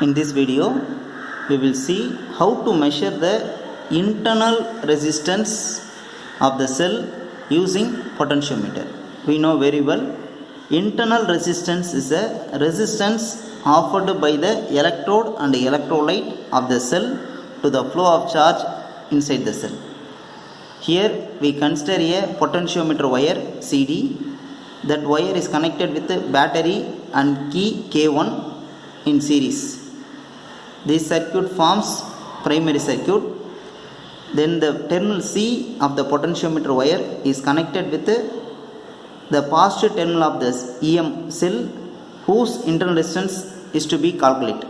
In this video, we will see how to measure the internal resistance of the cell using potentiometer. We know very well, internal resistance is a resistance offered by the electrode and electrolyte of the cell to the flow of charge inside the cell. Here we consider a potentiometer wire CD. That wire is connected with the battery and key K1 in series. This circuit forms primary circuit. Then the terminal C of the potentiometer wire is connected with the positive terminal of this EM cell, whose internal resistance is to be calculated.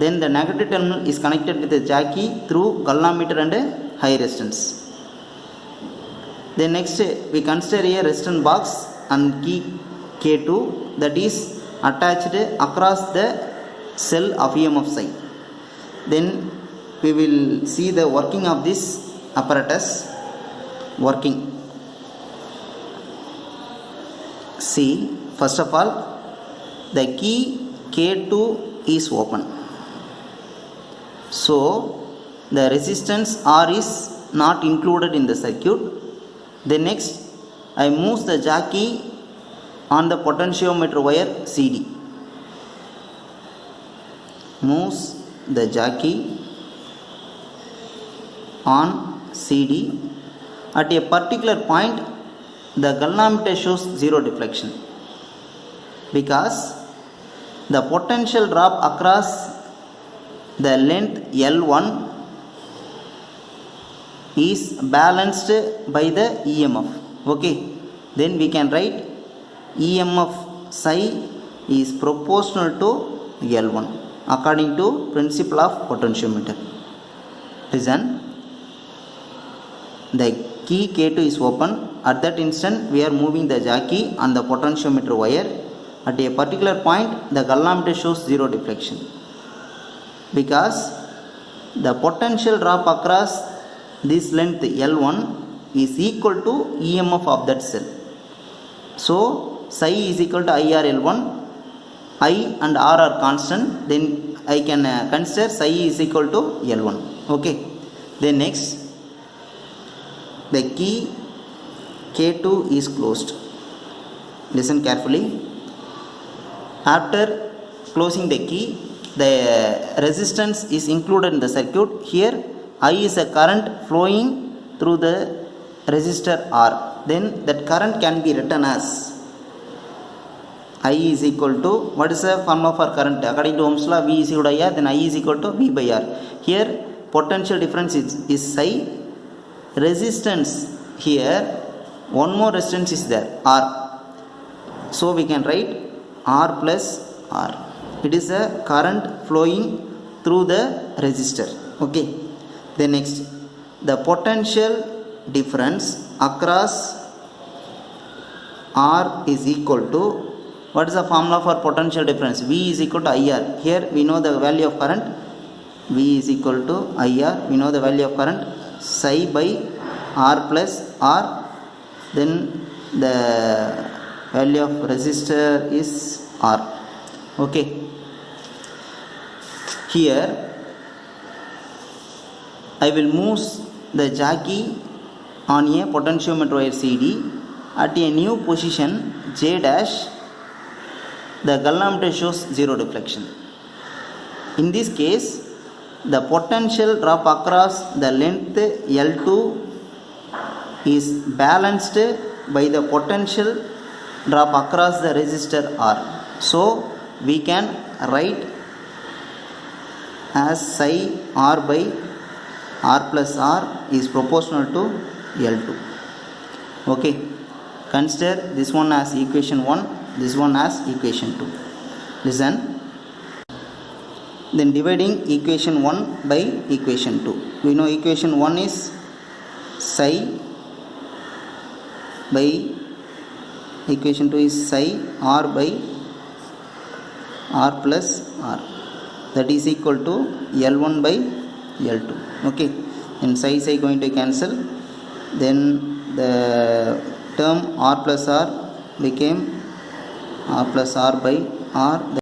Then the negative terminal is connected with the jockey through galvanometer and high resistance. Then next we consider a resistance box and key K2 that is attached across the cell of EMF psi. Then we will see the working of this apparatus working. See, first of all, the key K2 is open. So the resistance R is not included in the circuit. Then next I move the jockey on the potentiometer wire CD. Moves the jockey on CD. At a particular point, the galvanometer shows zero deflection because the potential drop across the length L1 is balanced by the EMF. Okay, then we can write EMF psi is proportional to L1 according to principle of potentiometer. Listen, the key K2 is open. At that instant we are moving the jockey on the potentiometer wire. At a particular point the galvanometer shows zero deflection because the potential drop across this length L1 is equal to EMF of that cell. So psi is equal to IR L1. I and R are constant. Then I can consider psi is equal to L1. Okay. Then next, the key K2 is closed. Listen carefully. After closing the key, the resistance is included in the circuit. Here I is a current flowing through the resistor R. Then that current can be written as I is equal to, what is the formula for current? According to Ohm's law, V is equal to IR, then I is equal to V by R. Here potential difference is psi. Resistance here, one more resistance is there, R. So we can write R plus R. It is a current flowing through the resistor. Okay. Then next, the potential difference across R is equal to, what is the formula for potential difference? V is equal to IR. Here we know the value of current. V is equal to IR. We know the value of current. Psi by R plus R. Then the value of resistor is R. Okay. Here I will move the jockey on a potentiometer wire CD at a new position J dash. The galvanometer shows zero deflection. In this case, the potential drop across the length L2 is balanced by the potential drop across the resistor R. So we can write as psi R by R plus R is proportional to L2. Okay, consider this one as equation 1, this one as equation 2. Listen, then dividing equation 1 by equation 2. We know equation 1 is psi by, equation 2 is psi R by R plus R, that is equal to L1 by L2. Okay, and psi going to cancel. Then the term R plus R became R plus R by R.